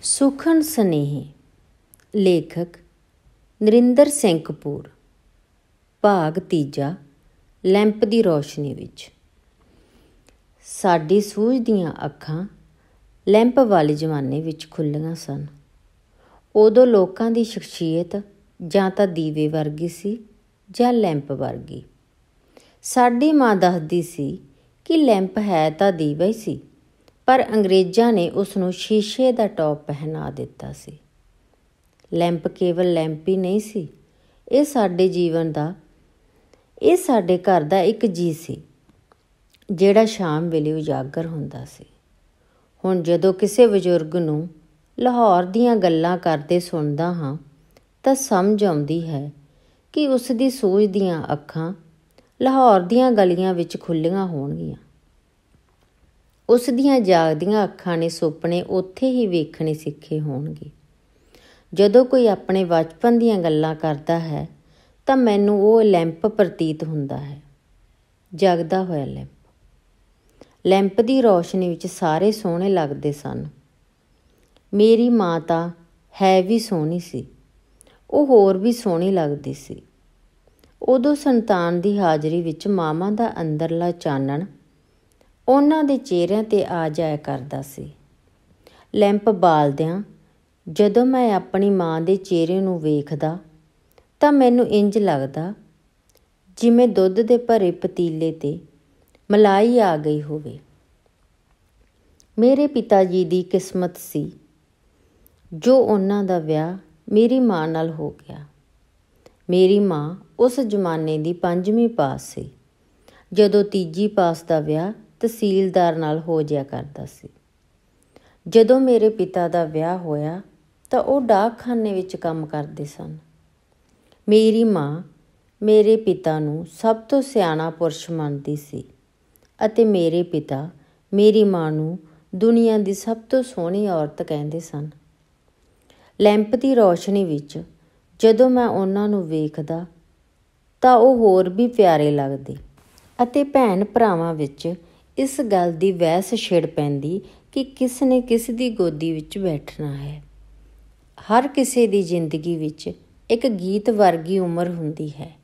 ਸੁਖਨ ਸਨੇਹੀ। ਲੇਖਕ ਨਰਿੰਦਰ ਸਿੰਘ ਕਪੂਰ। ਭਾਗ ਤੀਜਾ। ਲੈਂਪ ਦੀ ਰੌਸ਼ਨੀ ਵਿੱਚ। ਸਾਡੀ ਸੂਝਦੀਆਂ ਅੱਖਾਂ ਲੈਂਪ ਵਾਲੇ ਜ਼ਮਾਨੇ ਵਿੱਚ ਖੁੱਲ੍ਹੀਆਂ ਸਨ। ਉਦੋਂ ਲੋਕਾਂ ਦੀ ਸ਼ਖਸੀਅਤ ਜਾਂ ਤਾਂ ਦੀਵੇ ਵਰਗੀ ਸੀ ਜਾਂ ਲੈਂਪ ਵਰਗੀ। ਸਾਡੀ ਮਾਂ ਦੱਸਦੀ ਸੀ ਕਿ ਲੈਂਪ ਹੈ ਤਾਂ ਦੀਵਾ ਹੀ ਸੀ, ਪਰ ਅੰਗਰੇਜ਼ਾਂ ਨੇ ਉਸ ਨੂੰ ਸ਼ੀਸ਼ੇ ਦਾ ਟੌਪ ਪਹਿਨਾ ਦਿੱਤਾ ਸੀ। ਲੈਂਪ ਕੇਵਲ ਲੈਂਪ ਹੀ ਨਹੀਂ ਸੀ, ਇਹ ਸਾਡੇ ਘਰ ਦਾ ਇੱਕ ਜੀਅ ਸੀ, ਜਿਹੜਾ ਸ਼ਾਮ ਵੇਲੇ ਉਜਾਗਰ ਹੁੰਦਾ ਸੀ। ਹੁਣ ਜਦੋਂ ਕਿਸੇ ਬਜ਼ੁਰਗ ਨੂੰ ਲਾਹੌਰ ਦੀਆਂ ਗੱਲਾਂ ਕਰਦੇ ਸੁਣਦਾ ਹਾਂ ਤਾਂ ਸਮਝ ਆਉਂਦੀ ਹੈ ਕਿ ਉਸ ਦੀ ਸੂਝ ਦੀਆਂ ਅੱਖਾਂ ਲਾਹੌਰ ਦੀਆਂ ਗਲੀਆਂ ਵਿੱਚ ਖੁੱਲ੍ਹੀਆਂ ਹੋਣਗੀਆਂ। ਉਸ ਦੀਆਂ ਜਾਗਦੀਆਂ ਅੱਖਾਂ ਨੇ ਸੁਪਨੇ ਉੱਥੇ ਹੀ ਵੇਖਣੇ ਸਿੱਖੇ ਹੋਣਗੇ। ਜਦੋਂ ਕੋਈ ਆਪਣੇ ਬਚਪਨ ਦੀਆਂ ਗੱਲਾਂ ਕਰਦਾ ਹੈ ਤਾਂ ਮੈਨੂੰ ਉਹ ਲੈਂਪ ਪ੍ਰਤੀਤ ਹੁੰਦਾ ਹੈ, ਜਗਦਾ ਹੋਇਆ ਲੈਂਪ। ਲੈਂਪ ਦੀ ਰੌਸ਼ਨੀ ਵਿੱਚ ਸਾਰੇ ਸੋਹਣੇ ਲੱਗਦੇ ਸਨ। ਮੇਰੀ ਮਾਂ ਤਾਂ ਹੈ ਵੀ ਸੋਹਣੀ ਸੀ, ਉਹ ਹੋਰ ਵੀ ਸੋਹਣੀ ਲੱਗਦੀ ਸੀ। ਉਦੋਂ ਸੰਤਾਨ ਦੀ ਹਾਜ਼ਰੀ ਵਿੱਚ ਮਾਵਾਂ ਦਾ ਅੰਦਰਲਾ ਚਾਨਣ ਉਹਨਾਂ ਦੇ ਚਿਹਰਿਆਂ 'ਤੇ ਆ ਜਾਇਆ ਕਰਦਾ ਸੀ। ਲੈਂਪ ਬਾਲਦਿਆਂ ਜਦੋਂ ਮੈਂ ਆਪਣੀ ਮਾਂ ਦੇ ਚਿਹਰੇ ਨੂੰ ਵੇਖਦਾ ਤਾਂ ਮੈਨੂੰ ਇੰਝ ਲੱਗਦਾ ਜਿਵੇਂ ਦੁੱਧ ਦੇ ਭਰੇ ਪਤੀਲੇ 'ਤੇ ਮਲਾਈ ਆ ਗਈ ਹੋਵੇ। ਮੇਰੇ ਪਿਤਾ ਜੀ ਦੀ ਕਿਸਮਤ ਸੀ ਜੋ ਉਹਨਾਂ ਦਾ ਵਿਆਹ ਮੇਰੀ ਮਾਂ ਨਾਲ ਹੋ ਗਿਆ। ਮੇਰੀ ਮਾਂ ਉਸ ਜ਼ਮਾਨੇ ਦੀ 5ਵੀਂ ਪਾਸ ਸੀ, ਜਦੋਂ 3 ਪਾਸ ਦਾ ਵਿਆਹ ਤਹਿਸੀਲਦਾਰ ਨਾਲ ਹੋ ਜਿਆ ਕਰਦਾ ਸੀ। ਜਦੋਂ ਮੇਰੇ ਪਿਤਾ ਦਾ ਵਿਆਹ ਹੋਇਆ ਤਾਂ ਉਹ ਡਾਕਖਾਨੇ ਵਿੱਚ ਕੰਮ ਕਰਦੇ ਸਨ। ਮੇਰੀ ਮਾਂ ਮੇਰੇ ਪਿਤਾ ਨੂੰ ਸਭ ਤੋਂ ਸਿਆਣਾ ਪੁਰਸ਼ ਮੰਨਦੀ ਸੀ ਅਤੇ ਮੇਰੇ ਪਿਤਾ ਮੇਰੀ ਮਾਂ ਨੂੰ ਦੁਨੀਆ ਦੀ ਸਭ ਤੋਂ ਸੋਹਣੀ ਔਰਤ ਕਹਿੰਦੇ ਸਨ। ਲੈਂਪ ਦੀ ਰੌਸ਼ਨੀ ਵਿੱਚ ਜਦੋਂ ਮੈਂ ਉਹਨਾਂ ਨੂੰ ਵੇਖਦਾ ਤਾਂ ਉਹ ਹੋਰ ਵੀ ਪਿਆਰੇ ਲੱਗਦੇ ਅਤੇ ਭੈਣ ਭਰਾਵਾਂ ਵਿੱਚ ਇਸ ਗੱਲ ਦੀ ਬਹਿਸ ਛਿੜ ਪੈਂਦੀ ਕਿ ਕਿਸ ਨੇ ਕਿਸ ਦੀ ਗੋਦੀ ਵਿੱਚ ਬੈਠਣਾ ਹੈ। ਹਰ ਕਿਸੇ ਦੀ ਜ਼ਿੰਦਗੀ ਵਿੱਚ ਇੱਕ ਗੀਤ ਵਰਗੀ ਉਮਰ ਹੁੰਦੀ ਹੈ,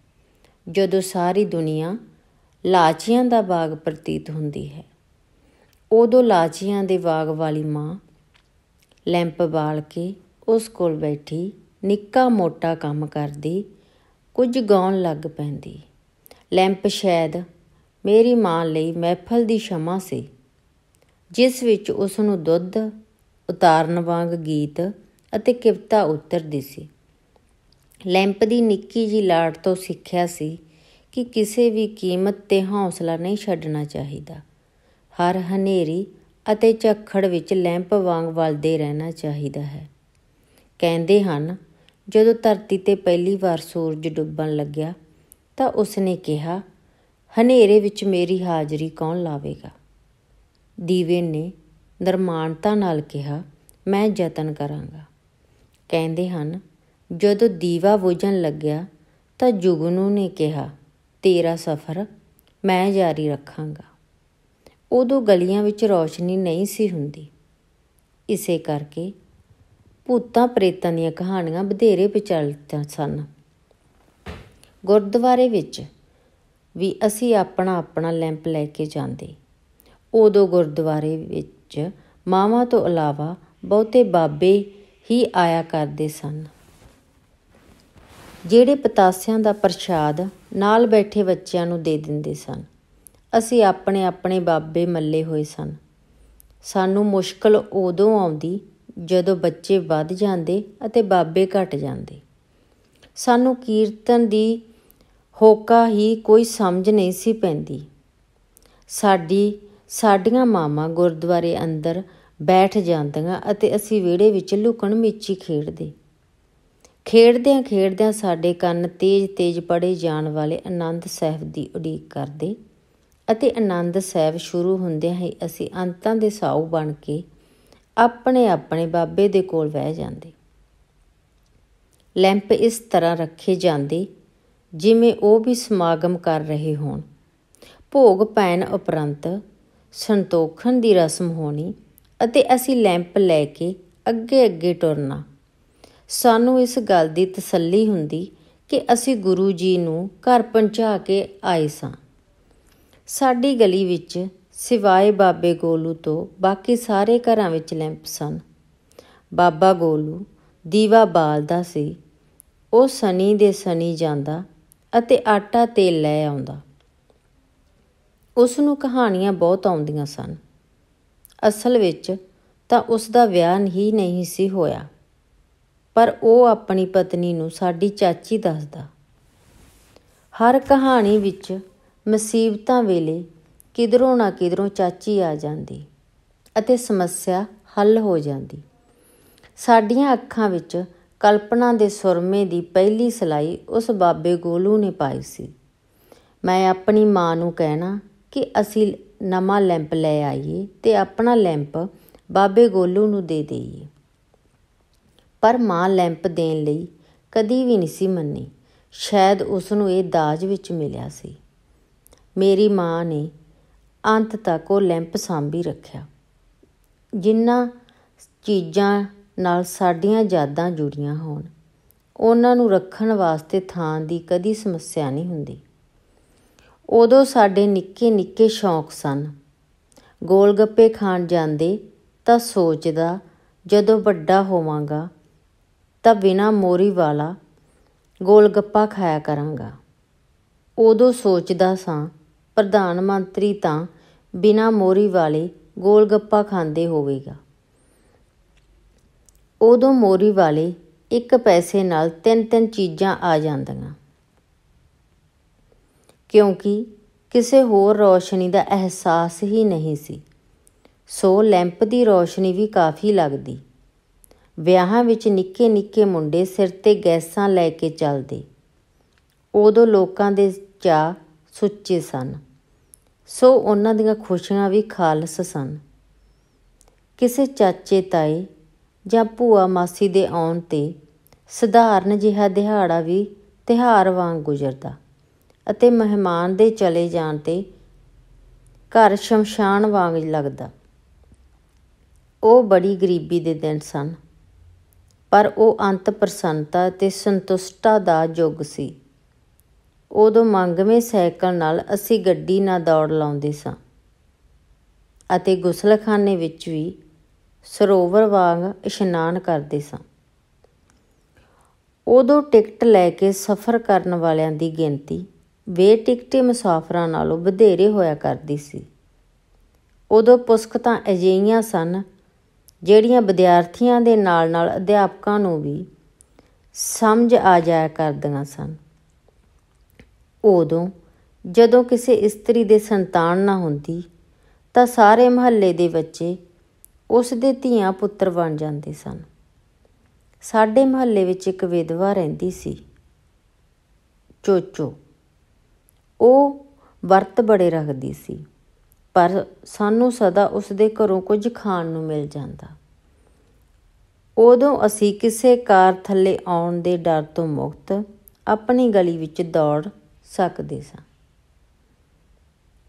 ਜਦੋਂ ਸਾਰੀ ਦੁਨੀਆ ਲਾਚੀਆਂ ਦਾ ਬਾਗ ਪ੍ਰਤੀਤ ਹੁੰਦੀ ਹੈ। ਉਦੋਂ ਲਾਚੀਆਂ ਦੇ ਬਾਗ ਵਾਲੀ ਮਾਂ ਲੈਂਪ ਬਾਲ ਕੇ ਉਸ ਕੋਲ ਬੈਠੀ ਨਿੱਕਾ ਮੋਟਾ ਕੰਮ ਕਰਦੀ, ਕੁਝ ਗਾਉਣ ਲੱਗ ਪੈਂਦੀ। ਲੈਂਪ ਸ਼ਾਇਦ ਮੇਰੀ ਮਾਂ ਲਈ ਮਹਿਫਲ ਦੀ ਸ਼ਮ੍ਹਾ ਸੀ, ਜਿਸ ਵਿੱਚ ਉਸ ਨੂੰ ਦੁੱਧ ਉਤਾਰਨ ਵਾਂਗ ਗੀਤ ਅਤੇ ਕਵਿਤਾ ਉਤਰਦੀ ਸੀ। ਲੈਂਪ ਦੀ ਨਿੱਕੀ ਜਿਹੀ ਲਾਡ ਤੋਂ ਸਿੱਖਿਆ ਸੀ ਕਿ ਕਿਸੇ ਵੀ ਕੀਮਤ 'ਤੇ ਹੌਸਲਾ ਨਹੀਂ ਛੱਡਣਾ ਚਾਹੀਦਾ। ਹਰ ਹਨੇਰੀ ਅਤੇ ਝੱਖੜ ਵਿੱਚ ਲੈਂਪ ਵਾਂਗ ਬਲਦੇ ਰਹਿਣਾ ਚਾਹੀਦਾ ਹੈ। ਕਹਿੰਦੇ ਹਨ, ਜਦੋਂ ਧਰਤੀ 'ਤੇ ਪਹਿਲੀ ਵਾਰ ਸੂਰਜ ਡੁੱਬਣ ਲੱਗਿਆ ਤਾਂ ਉਸਨੇ ਕਿਹਾ, ਹਨੇਰੇ ਵਿੱਚ ਮੇਰੀ ਹਾਜ਼ਰੀ ਕੌਣ ਲਾਵੇਗਾ? ਦੀਵੇ ਨੇ ਨਿਰਮਾਣਤਾ ਨਾਲ ਕਿਹਾ, ਮੈਂ ਯਤਨ ਕਰਾਂਗਾ। ਕਹਿੰਦੇ ਹਨ, ਜਦੋਂ ਦੀਵਾ ਬੁਝਣ ਲੱਗਿਆ ਤਾਂ ਜੁਗਨੂ ਨੇ ਕਿਹਾ, ਤੇਰਾ ਸਫ਼ਰ ਮੈਂ ਜਾਰੀ ਰੱਖਾਂਗਾ। ਉਦੋਂ ਗਲੀਆਂ ਵਿੱਚ ਰੌਸ਼ਨੀ ਨਹੀਂ ਸੀ ਹੁੰਦੀ, ਇਸੇ ਕਰਕੇ ਭੂਤਾਂ ਪ੍ਰੇਤਾਂ ਦੀਆਂ ਕਹਾਣੀਆਂ ਵਧੇਰੇ ਪ੍ਰਚਲਿਤ ਸਨ। ਗੁਰਦੁਆਰੇ ਵਿੱਚ ਵੀ ਅਸੀਂ ਆਪਣਾ ਆਪਣਾ ਲੈਂਪ ਲੈ ਕੇ ਜਾਂਦੇ। ਉਦੋਂ ਗੁਰਦੁਆਰੇ ਵਿੱਚ ਮਾਵਾਂ ਤੋਂ ਇਲਾਵਾ ਬਹੁਤੇ ਬਾਬੇ ਹੀ ਆਇਆ ਕਰਦੇ ਸਨ, ਜਿਹੜੇ ਪਤਾਸਿਆਂ ਦਾ ਪ੍ਰਸ਼ਾਦ ਨਾਲ ਬੈਠੇ ਬੱਚਿਆਂ ਨੂੰ ਦੇ ਦਿੰਦੇ ਸਨ। ਅਸੀਂ ਆਪਣੇ ਆਪਣੇ ਬਾਬੇ ਮੱਲੇ ਹੋਏ ਸਨ। ਸਾਨੂੰ ਮੁਸ਼ਕਲ ਉਦੋਂ ਆਉਂਦੀ ਜਦੋਂ ਬੱਚੇ ਵੱਧ ਜਾਂਦੇ ਅਤੇ ਬਾਬੇ ਘੱਟ ਜਾਂਦੇ। ਸਾਨੂੰ ਕੀਰਤਨ ਦੀ ਹੋਕਾ ਹੀ ਕੋਈ ਸਮਝ ਨਹੀਂ ਸੀ ਪੈਂਦੀ। ਸਾਡੀਆਂ ਮਾਵਾਂ ਗੁਰਦੁਆਰੇ ਅੰਦਰ ਬੈਠ ਜਾਂਦੀਆਂ ਅਤੇ ਅਸੀਂ ਵਿਹੜੇ ਵਿੱਚ ਲੁਕਣ ਮੀਚੀ ਖੇਡਦੇ। ਖੇਡਦਿਆਂ ਖੇਡਦਿਆਂ ਸਾਡੇ ਕੰਨ ਤੇਜ਼ ਪੜ੍ਹੇ ਜਾਣ ਵਾਲੇ ਆਨੰਦ ਸਾਹਿਬ ਦੀ ਉਡੀਕ ਕਰਦੇ ਅਤੇ ਆਨੰਦ ਸਾਹਿਬ ਸ਼ੁਰੂ ਹੁੰਦਿਆਂ ਹੀ ਅਸੀਂ ਅੰਤਾਂ ਦੇ ਸਾਊ ਬਣ ਕੇ ਆਪਣੇ ਆਪਣੇ ਬਾਬੇ ਦੇ ਕੋਲ ਬਹਿ ਜਾਂਦੇ। ਲੈਂਪ ਇਸ ਤਰ੍ਹਾਂ ਰੱਖੇ ਜਾਂਦੇ ਜਿਵੇਂ ਉਹ ਵੀ ਸਮਾਗਮ ਕਰ ਰਹੇ ਹੋਣ। ਭੋਗ ਪੈਣ ਉਪਰੰਤ ਸੰਤੋਖਣ ਦੀ ਰਸਮ ਹੋਣੀ ਅਤੇ ਅਸੀਂ ਲੈਂਪ ਲੈ ਕੇ ਅੱਗੇ ਅੱਗੇ ਟੁਰਨਾ। ਸਾਨੂੰ ਇਸ ਗੱਲ ਦੀ ਤਸੱਲੀ ਹੁੰਦੀ ਕਿ ਅਸੀਂ ਗੁਰੂ ਜੀ ਨੂੰ ਘਰ ਪਹੁੰਚਾ ਕੇ ਆਏ ਸਾਂ। ਸਾਡੀ ਗਲੀ ਵਿੱਚ ਸਿਵਾਏ ਬਾਬੇ ਗੋਲੂ ਤੋਂ ਬਾਕੀ ਸਾਰੇ ਘਰਾਂ ਵਿੱਚ ਲੈਂਪ ਸਨ। ਬਾਬਾ ਗੋਲੂ ਦੀਵਾ ਬਾਲਦਾ ਸੀ। ਉਹ ਸਨੀ ਦੇ ਸਨੀ ਜਾਂਦਾ ਅਤੇ ਆਟਾ ਤੇਲ ਲੈ ਆਉਂਦਾ। ਉਸ ਨੂੰ ਕਹਾਣੀਆਂ ਬਹੁਤ ਆਉਂਦੀਆਂ ਸਨ। ਅਸਲ ਵਿੱਚ ਤਾਂ ਉਸ ਦਾ ਵਿਆਹ ਹੀ ਨਹੀਂ ਸੀ ਹੋਇਆ, ਪਰ ਉਹ ਆਪਣੀ ਪਤਨੀ ਨੂੰ ਸਾਡੀ ਚਾਚੀ ਦੱਸਦਾ। ਹਰ ਕਹਾਣੀ ਵਿੱਚ ਮੁਸੀਬਤਾਂ ਵੇਲੇ ਕਿਧਰੋਂ ਨਾ ਕਿਧਰੋਂ ਚਾਚੀ ਆ ਜਾਂਦੀ ਅਤੇ ਸਮੱਸਿਆ ਹੱਲ ਹੋ ਜਾਂਦੀ। ਸਾਡੀਆਂ ਅੱਖਾਂ ਵਿੱਚ ਕਲਪਨਾ ਦੇ ਸੁਰਮੇ ਦੀ ਪਹਿਲੀ ਸਿਲਾਈ ਉਸ ਬਾਬੇ ਗੋਲੂ ਨੇ ਪਾਈ ਸੀ। ਮੈਂ ਆਪਣੀ ਮਾਂ ਨੂੰ ਕਹਿਣਾ ਕਿ ਅਸੀਂ ਨਵਾਂ ਲੈਂਪ ਲੈ ਆਈਏ ਅਤੇ ਆਪਣਾ ਲੈਂਪ ਬਾਬੇ ਗੋਲੂ ਨੂੰ ਦੇ ਦੇਈਏ, ਪਰ ਮਾਂ ਲੈਂਪ ਦੇਣ ਲਈ ਕਦੀ ਵੀ ਨਹੀਂ ਸੀ ਮੰਨੀ। ਸ਼ਾਇਦ ਉਸ ਨੂੰ ਇਹ ਦਾਜ ਵਿੱਚ ਮਿਲਿਆ ਸੀ। ਮੇਰੀ ਮਾਂ ਨੇ ਅੰਤ ਤੱਕ ਉਹ ਲੈਂਪ ਸਾਂਭੀ ਰੱਖਿਆ। ਜਿਨ੍ਹਾਂ ਚੀਜ਼ਾਂ ਨਾਲ ਸਾਡੀਆਂ ਯਾਦਾਂ ਜੁੜੀਆਂ ਹੋਣ, ਉਹਨਾਂ ਨੂੰ ਰੱਖਣ ਵਾਸਤੇ ਥਾਂ ਦੀ ਕਦੀ ਸਮੱਸਿਆ ਨਹੀਂ ਹੁੰਦੀ। ਉਦੋਂ ਸਾਡੇ ਨਿੱਕੇ ਨਿੱਕੇ ਸ਼ੌਂਕ ਸਨ। ਗੋਲ ਗੱਪੇ ਖਾਣ ਜਾਂਦੇ ਤਾਂ ਸੋਚਦਾ ਜਦੋਂ ਵੱਡਾ ਹੋਵਾਂਗਾ ਤਾਂ ਬਿਨਾਂ ਮੋਹਰੀ ਵਾਲਾ ਗੋਲ ਗੱਪਾ ਖਾਇਆ ਕਰਾਂਗਾ। ਉਦੋਂ ਸੋਚਦਾ ਸਾਂ ਪ੍ਰਧਾਨ ਮੰਤਰੀ ਤਾਂ ਬਿਨਾਂ ਮੋਹਰੀ ਵਾਲੇ ਗੋਲ ਗੱਪਾ ਖਾਂਦੇ ਹੋਵੇਗਾ। ਉਦੋਂ ਮੋਹਰੀ ਵਾਲੇ 1 ਪੈਸੇ ਨਾਲ 3 ਚੀਜ਼ਾਂ ਆ ਜਾਂਦੀਆਂ, ਕਿਉਂਕਿ ਕਿਸੇ ਹੋਰ ਰੌਸ਼ਨੀ ਦਾ ਅਹਿਸਾਸ ਹੀ ਨਹੀਂ ਸੀ। ਸੋ ਲੈਂਪ ਦੀ ਰੌਸ਼ਨੀ ਵੀ ਕਾਫੀ ਲੱਗਦੀ। ਵਿਆਹਾਂ ਵਿੱਚ ਨਿੱਕੇ ਨਿੱਕੇ ਮੁੰਡੇ ਸਿਰ 'ਤੇ ਗੈਸਾਂ ਲੈ ਕੇ ਚੱਲਦੇ। ਉਦੋਂ ਲੋਕਾਂ ਦੇ ਚਾਅ ਸੁੱਚੇ ਸਨ, ਸੋ ਉਹਨਾਂ ਦੀਆਂ ਖੁਸ਼ੀਆਂ ਵੀ ਖਾਲਸ ਸਨ। ਕਿਸੇ ਚਾਚੇ ਤਾਏ ਜਾਂ ਭੂਆ ਮਾਸੀ ਦੇ ਆਉਣ 'ਤੇ ਸਧਾਰਨ ਜਿਹਾ ਦਿਹਾੜਾ ਵੀ ਤਿਉਹਾਰ ਵਾਂਗ ਗੁਜ਼ਰਦਾ ਅਤੇ ਮਹਿਮਾਨ ਦੇ ਚਲੇ ਜਾਣ 'ਤੇ ਘਰ ਸ਼ਮਸ਼ਾਨ ਵਾਂਗ ਲੱਗਦਾ। ਉਹ ਬੜੀ ਗਰੀਬੀ ਦੇ ਦਿਨ ਸਨ, ਪਰ ਉਹ ਅੰਤ ਪ੍ਰਸੰਨਤਾ ਅਤੇ ਸੰਤੁਸ਼ਟਤਾ ਦਾ ਯੁੱਗ ਸੀ। ਉਦੋਂ ਮੰਗਵੇਂ ਸਾਈਕਲ ਨਾਲ ਅਸੀਂ ਗੱਡੀ ਨਾਲ ਦੌੜ ਲਾਉਂਦੇ ਸਾਂ ਅਤੇ ਗੁਸਲਖਾਨੇ ਵਿੱਚ ਵੀ ਸਰੋਵਰ ਵਾਂਗ ਇਸ਼ਨਾਨ ਕਰਦੇ ਸਾਂ। ਉਦੋਂ ਟਿਕਟ ਲੈ ਕੇ ਸਫ਼ਰ ਕਰਨ ਵਾਲਿਆਂ ਦੀ ਗਿਣਤੀ ਬੇਟਿਕਟੇ ਮੁਸਾਫਰਾਂ ਨਾਲੋਂ ਵਧੇਰੇ ਹੋਇਆ ਕਰਦੀ ਸੀ। ਉਦੋਂ ਪੁਸਤਕਾਂ ਅਜਿਹੀਆਂ ਸਨ ਜਿਹੜੀਆਂ ਵਿਦਿਆਰਥੀਆਂ ਦੇ ਨਾਲ ਨਾਲ ਅਧਿਆਪਕਾਂ ਨੂੰ ਵੀ ਸਮਝ ਆ ਜਾਇਆ ਕਰਦੀਆਂ ਸਨ। ਉਦੋਂ ਜਦੋਂ ਕਿਸੇ ਇਸਤਰੀ ਦੇ ਸੰਤਾਨ ਨਾ ਹੁੰਦੀ ਤਾਂ ਸਾਰੇ ਮੁਹੱਲੇ ਦੇ ਬੱਚੇ ਉਸ ਦੇ ਧੀਆਂ ਪੁੱਤਰ ਬਣ ਜਾਂਦੇ ਸਨ। ਸਾਡੇ ਮੁਹੱਲੇ ਵਿੱਚ ਇੱਕ ਵਿਧਵਾ ਰਹਿੰਦੀ ਸੀ, ਚੋਚੋ। ਉਹ ਵਰਤ ਬੜੇ ਰੱਖਦੀ ਸੀ, ਪਰ ਸਾਨੂੰ ਸਦਾ ਉਸ ਦੇ ਘਰੋਂ ਕੁਝ ਖਾਣ ਨੂੰ ਮਿਲ ਜਾਂਦਾ। ਉਦੋਂ ਅਸੀਂ ਕਿਸੇ ਕਾਰ ਥੱਲੇ ਆਉਣ ਦੇ ਡਰ ਤੋਂ ਮੁਕਤ ਆਪਣੀ ਗਲੀ ਵਿੱਚ ਦੌੜ ਸਕਦੇ ਸਾਂ।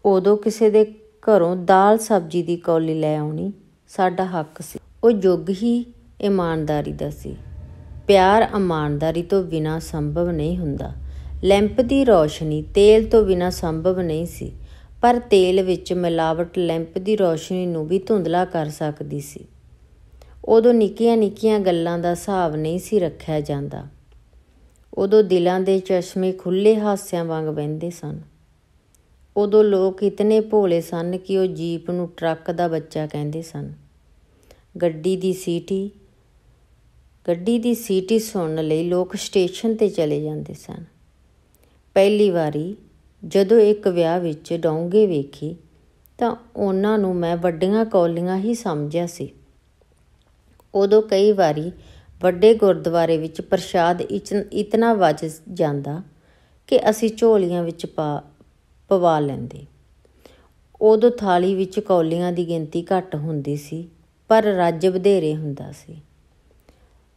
ਉਦੋਂ ਕਿਸੇ ਦੇ ਘਰੋਂ ਦਾਲ ਸਬਜ਼ੀ ਦੀ ਕੌਲੀ ਲੈ ਆਉਣੀ ਸਾਡਾ ਹੱਕ ਸੀ। ਉਹ ਯੁੱਗ ਹੀ ਇਮਾਨਦਾਰੀ ਦਾ ਸੀ। ਪਿਆਰ ਇਮਾਨਦਾਰੀ ਤੋਂ ਬਿਨਾਂ ਸੰਭਵ ਨਹੀਂ ਹੁੰਦਾ। ਲੈਂਪ ਦੀ ਰੌਸ਼ਨੀ ਤੇਲ ਤੋਂ ਬਿਨਾਂ ਸੰਭਵ ਨਹੀਂ ਸੀ, ਪਰ ਤੇਲ ਵਿੱਚ ਮਿਲਾਵਟ ਲੈਂਪ ਦੀ ਰੌਸ਼ਨੀ ਨੂੰ ਵੀ ਧੁੰਦਲਾ ਕਰ ਸਕਦੀ ਸੀ। ਉਦੋਂ ਨਿੱਕੀਆਂ ਨਿੱਕੀਆਂ ਗੱਲਾਂ ਦਾ ਹਿਸਾਬ ਨਹੀਂ ਸੀ ਰੱਖਿਆ ਜਾਂਦਾ। ਉਦੋਂ ਦਿਲਾਂ ਦੇ ਚਸ਼ਮੇ ਖੁੱਲ੍ਹੇ ਹਾਸਿਆਂ ਵਾਂਗ ਵਹਿੰਦੇ ਸਨ। ਉਦੋਂ ਲੋਕ ਇਤਨੇ ਭੋਲੇ ਸਨ ਕਿ ਉਹ ਜੀਪ ਨੂੰ ਟਰੱਕ ਦਾ ਬੱਚਾ ਕਹਿੰਦੇ ਸਨ। ਗੱਡੀ ਦੀ ਸੀਟੀ ਸੁਣਨ ਲਈ ਲੋਕ ਸਟੇਸ਼ਨ 'ਤੇ ਚਲੇ ਜਾਂਦੇ ਸਨ। ਪਹਿਲੀ ਵਾਰੀ ਜਦੋਂ ਇੱਕ ਵਿਆਹ ਵਿੱਚ ਡੋਂਗੇ ਵੇਖੇ ਤਾਂ ਉਹਨਾਂ ਨੂੰ ਮੈਂ ਵੱਡੀਆਂ ਕੌਲੀਆਂ ਹੀ ਸਮਝਿਆ ਸੀ। ਉਦੋਂ ਕਈ ਵਾਰੀ ਵੱਡੇ ਗੁਰਦੁਆਰੇ ਵਿੱਚ ਪ੍ਰਸ਼ਾਦ ਇਤਨਾ ਵੱਜ ਜਾਂਦਾ ਕਿ ਅਸੀਂ ਝੋਲੀਆਂ ਵਿੱਚ ਪਵਾ ਲੈਂਦੇ। ਉਦੋਂ ਥਾਲੀ ਵਿੱਚ ਕੌਲੀਆਂ ਦੀ ਗਿਣਤੀ ਘੱਟ ਹੁੰਦੀ ਸੀ, ਪਰ ਰੱਜ ਵਧੇਰੇ ਹੁੰਦਾ ਸੀ।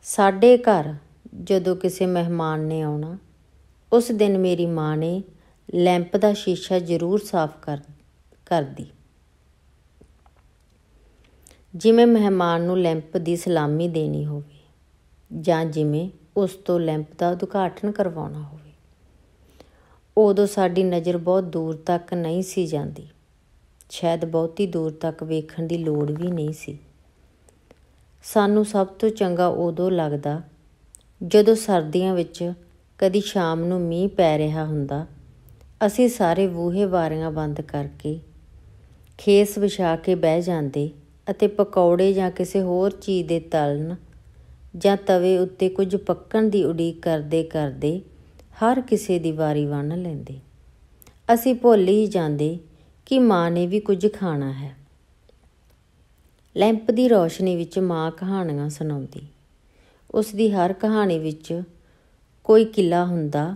ਸਾਡੇ ਘਰ ਜਦੋਂ ਕਿਸੇ ਮਹਿਮਾਨ ਨੇ ਆਉਣਾ, ਉਸ ਦਿਨ ਮੇਰੀ ਮਾਂ ਨੇ ਲੈਂਪ ਦਾ ਸ਼ੀਸ਼ਾ ਜ਼ਰੂਰ ਸਾਫ਼ ਕਰਦੀ। ਜਿਵੇਂ ਮਹਿਮਾਨ ਨੂੰ ਲੈਂਪ ਦੀ ਸਲਾਮੀ ਦੇਣੀ ਹੋਵੇ ਜਾਂ ਜਿਵੇਂ ਉਸ ਤੋਂ ਲੈਂਪ ਦਾ ਉਦਘਾਟਨ ਕਰਵਾਉਣਾ ਹੋਵੇ। ਉਦੋਂ ਸਾਡੀ ਨਜ਼ਰ ਬਹੁਤ ਦੂਰ ਤੱਕ ਨਹੀਂ ਸੀ ਜਾਂਦੀ, ਸ਼ਾਇਦ ਬਹੁਤੀ ਦੂਰ ਤੱਕ ਵੇਖਣ ਦੀ ਲੋੜ ਵੀ ਨਹੀਂ ਸੀ। ਸਾਨੂੰ ਸਭ ਤੋਂ ਚੰਗਾ ਉਦੋਂ ਲੱਗਦਾ ਜਦੋਂ ਸਰਦੀਆਂ ਵਿੱਚ ਕਦੀ ਸ਼ਾਮ ਨੂੰ ਮੀਂਹ ਪੈ ਰਿਹਾ ਹੁੰਦਾ। ਅਸੀਂ ਸਾਰੇ ਬੂਹੇ ਬਾਰੀਆਂ ਬੰਦ ਕਰਕੇ ਖੇਸ ਵਿਛਾ ਕੇ ਬਹਿ ਜਾਂਦੇ ਅਤੇ ਪਕੌੜੇ ਜਾਂ ਕਿਸੇ ਹੋਰ ਚੀਜ਼ ਦੇ ਤਲਣ ਜਾਂ ਤਵੇ ਉੱਤੇ ਕੁਝ ਪੱਕਣ ਦੀ ਉਡੀਕ ਕਰਦੇ ਕਰਦੇ ਹਰ ਕਿਸੇ ਦੀ ਵਾਰੀ ਬੰਨ੍ਹ ਲੈਂਦੇ। ਅਸੀਂ ਭੁੱਲ ਹੀ ਜਾਂਦੇ ਕਿ ਮਾਂ ਨੇ ਵੀ ਕੁਝ ਖਾਣਾ ਹੈ। ਲੈਂਪ ਦੀ ਰੌਸ਼ਨੀ ਵਿੱਚ ਮਾਂ ਕਹਾਣੀਆਂ ਸੁਣਾਉਂਦੀ। ਉਸ ਦੀ ਹਰ ਕਹਾਣੀ ਵਿੱਚ ਕੋਈ ਕਿਲ੍ਹਾ ਹੁੰਦਾ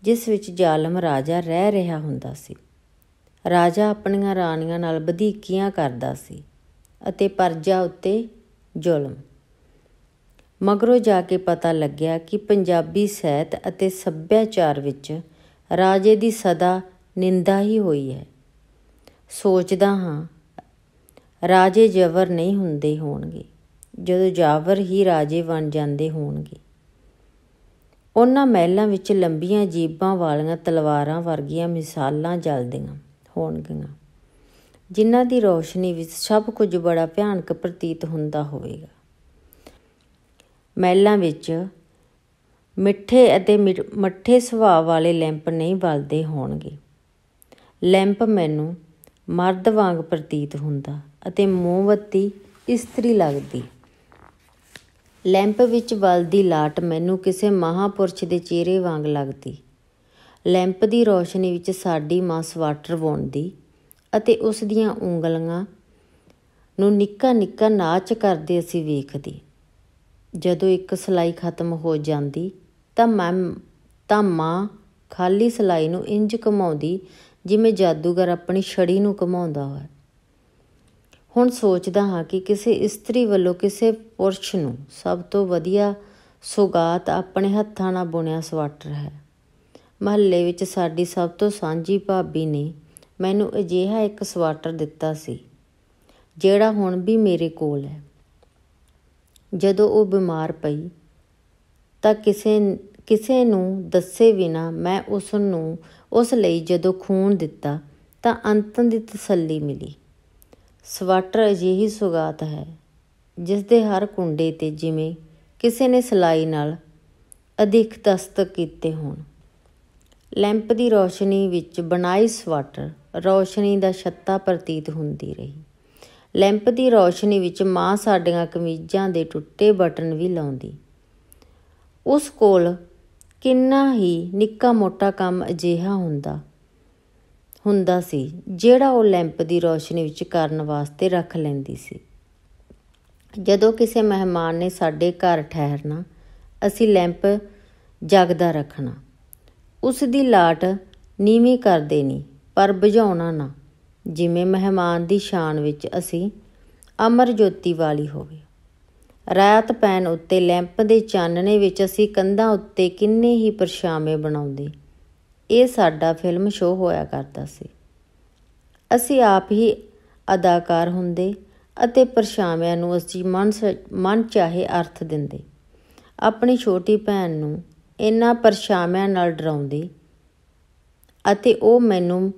ਜਿਸ ਵਿੱਚ ਜ਼ਾਲਮ ਰਾਜਾ ਰਹਿ ਰਿਹਾ ਹੁੰਦਾ ਸੀ। ਰਾਜਾ ਆਪਣੀਆਂ ਰਾਣੀਆਂ ਨਾਲ ਵਧੀਕੀਆਂ ਕਰਦਾ ਸੀ ਅਤੇ ਪਰਜਾ ਉੱਤੇ ਜ਼ੁਲਮ। ਮਗਰੋਂ ਜਾ ਕੇ ਪਤਾ ਲੱਗਿਆ ਕਿ ਪੰਜਾਬੀ ਸਾਹਿਤ ਅਤੇ ਸੱਭਿਆਚਾਰ ਵਿੱਚ ਰਾਜੇ ਦੀ ਸਦਾ ਨਿੰਦਾ ਹੀ ਹੋਈ ਹੈ। ਸੋਚਦਾ ਹਾਂ ਰਾਜੇ ਜ਼ਬਰ ਨਹੀਂ ਹੁੰਦੇ ਹੋਣਗੇ ਜਦੋਂ ਜਾਬਰ ਹੀ ਰਾਜੇ ਬਣ ਜਾਂਦੇ ਹੋਣਗੇ। ਉਹਨਾਂ ਮਹਿਲਾਂ ਵਿੱਚ ਲੰਬੀਆਂ ਜੀਬਾਂ ਵਾਲੀਆਂ ਤਲਵਾਰਾਂ ਵਰਗੀਆਂ ਮਿਸਾਲਾਂ ਜਲਦੀਆਂ ਹੋਣਗੀਆਂ ਜਿਨ੍ਹਾਂ ਦੀ ਰੌਸ਼ਨੀ ਵਿੱਚ ਸਭ ਕੁਝ ਬੜਾ ਭਿਆਨਕ ਪ੍ਰਤੀਤ ਹੁੰਦਾ ਹੋਵੇਗਾ। ਮਹਿਲਾਂ ਵਿੱਚ ਮਿੱਠੇ ਅਤੇ ਮੱਠੇ ਸੁਭਾਅ ਵਾਲੇ ਲੈਂਪ ਨਹੀਂ ਬਲਦੇ ਹੋਣਗੇ। ਲੈਂਪ ਮੈਨੂੰ ਮਰਦ ਵਾਂਗ ਪ੍ਰਤੀਤ ਹੁੰਦਾ ਅਤੇ ਮੋਮਬੱਤੀ ਇਸਤਰੀ ਲੱਗਦੀ। ਲੈਂਪ ਵਿੱਚ ਬਲਦੀ ਲਾਟ ਮੈਨੂੰ ਕਿਸੇ ਮਹਾਂਪੁਰਸ਼ ਦੇ ਚਿਹਰੇ ਵਾਂਗ ਲੱਗਦੀ। ਲੈਂਪ ਦੀ ਰੌਸ਼ਨੀ ਵਿੱਚ ਸਾਡੀ ਮਾਂ ਸਵਾਟਰ ਬੁਣਦੀ ਅਤੇ ਉਸ ਦੀਆਂ ਉਂਗਲੀਆਂ ਨੂੰ ਨਿੱਕਾ ਨਿੱਕਾ ਨਾਚ ਕਰਦੇ ਅਸੀਂ ਵੇਖਦੇ। ਜਦੋਂ ਇੱਕ ਸਿਲਾਈ ਖਤਮ ਹੋ ਜਾਂਦੀ ਤਾਂ ਮਾਂ ਖਾਲੀ ਸਿਲਾਈ ਨੂੰ ਇੰਝ ਘੁਮਾਉਂਦੀ ਜਿਵੇਂ ਜਾਦੂਗਰ ਆਪਣੀ ਛੜੀ ਨੂੰ ਘੁਮਾਉਂਦਾ ਹੈ। ਹੁਣ ਸੋਚਦਾ ਹਾਂ ਕਿ ਕਿਸੇ ਇਸਤਰੀ ਵੱਲੋਂ ਕਿਸੇ ਪੁਰਸ਼ ਨੂੰ ਸਭ ਤੋਂ ਵਧੀਆ ਸੁਗਾਤ ਆਪਣੇ ਹੱਥਾਂ ਨਾਲ ਬੁਣਿਆ ਸਵਾਟਰ ਹੈ। ਮਹੱਲੇ ਵਿੱਚ ਸਾਡੀ ਸਭ ਤੋਂ ਸਾਂਝੀ ਭਾਬੀ ਨੇ ਮੈਨੂੰ ਅਜਿਹਾ ਇੱਕ ਸਵਾਟਰ ਦਿੱਤਾ ਸੀ ਜਿਹੜਾ ਹੁਣ ਵੀ ਮੇਰੇ ਕੋਲ ਹੈ। ਜਦੋਂ ਉਹ ਬਿਮਾਰ ਪਈ ਤਾਂ ਕਿਸੇ ਨੂੰ ਦੱਸੇ ਬਿਨਾਂ ਮੈਂ ਉਸ ਲਈ ਜਦੋਂ ਖੂਨ ਦਿੱਤਾ ਤਾਂ ਅੰਤਮ ਦੀ ਤਸੱਲੀ ਮਿਲੀ। ਸਵਾਟਰ ਅਜਿਹੀ ਸੁਗਾਤ ਹੈ ਜਿਸ ਦੇ ਹਰ ਕੁੰਡੇ 'ਤੇ ਜਿਵੇਂ ਕਿਸੇ ਨੇ ਸਿਲਾਈ ਨਾਲ ਅਦਿੱਖ ਦਸਤਕ ਕੀਤੇ ਹੋਣ। ਲੈਂਪ ਦੀ ਰੌਸ਼ਨੀ ਵਿੱਚ ਬਣਾਈ ਸਵਾਟਰ ਰੌਸ਼ਨੀ ਦਾ ਛੱਤਾ ਪ੍ਰਤੀਤ ਹੁੰਦੀ ਰਹੀ। ਲੈਂਪ ਦੀ ਰੌਸ਼ਨੀ ਵਿੱਚ ਮਾਂ ਸਾਡੀਆਂ ਕਮੀਜ਼ਾਂ ਦੇ ਟੁੱਟੇ ਬਟਨ ਵੀ ਲਾਉਂਦੀ। ਉਸ ਕੋਲ ਕਿੰਨਾ ਹੀ ਨਿੱਕਾ ਮੋਟਾ ਕੰਮ ਅਜਿਹਾ ਹੁੰਦਾ ਸੀ ਜਿਹੜਾ ਉਹ ਲੈਂਪ ਦੀ ਰੌਸ਼ਨੀ ਵਿੱਚ ਕਰਨ ਵਾਸਤੇ ਰੱਖ ਲੈਂਦੀ ਸੀ। ਜਦੋਂ ਕਿਸੇ ਮਹਿਮਾਨ ਨੇ ਸਾਡੇ ਘਰ ਠਹਿਰਨਾ ਅਸੀਂ ਲੈਂਪ ਜਗਦਾ ਰੱਖਣਾ। ਉਸ ਦੀ ਲਾਟ ਨੀਵੀਂ ਕਰ ਦੇਣੀ ਪਰ ਬੁਝਾਉਣਾ ਨਾ, ਜਿਵੇਂ ਮਹਿਮਾਨ ਦੀ ਸ਼ਾਨ ਵਿੱਚ ਅਸੀਂ ਅਮਰ ਜੋਤੀ ਵਾਲੀ ਹੋਵੇ। ਰਾਤ ਪੈਣ ਉੱਤੇ ਲੈਂਪ ਦੇ ਚਾਨਣੇ ਵਿੱਚ ਅਸੀਂ ਕੰਧਾਂ ਉੱਤੇ ਕਿੰਨੇ ਹੀ ਪਰਛਾਵੇਂ ਬਣਾਉਂਦੇ। ਇਹ ਸਾਡਾ ਫਿਲਮ ਸ਼ੋਅ ਹੋਇਆ ਕਰਦਾ ਸੀ। ਅਸੀਂ ਆਪ ਹੀ ਅਦਾਕਾਰ ਹੁੰਦੇ ਅਤੇ ਪਰਛਾਵਿਆਂ ਨੂੰ ਅਸੀਂ ਮਨ ਚਾਹੇ ਅਰਥ ਦਿੰਦੇ। ਆਪਣੀ ਛੋਟੀ ਭੈਣ ਨੂੰ ਇਹਨਾਂ ਪਰਛਾਵਿਆਂ ਨਾਲ ਡਰਾਉਂਦੇ ਅਤੇ ਉਹ ਮੈਨੂੰ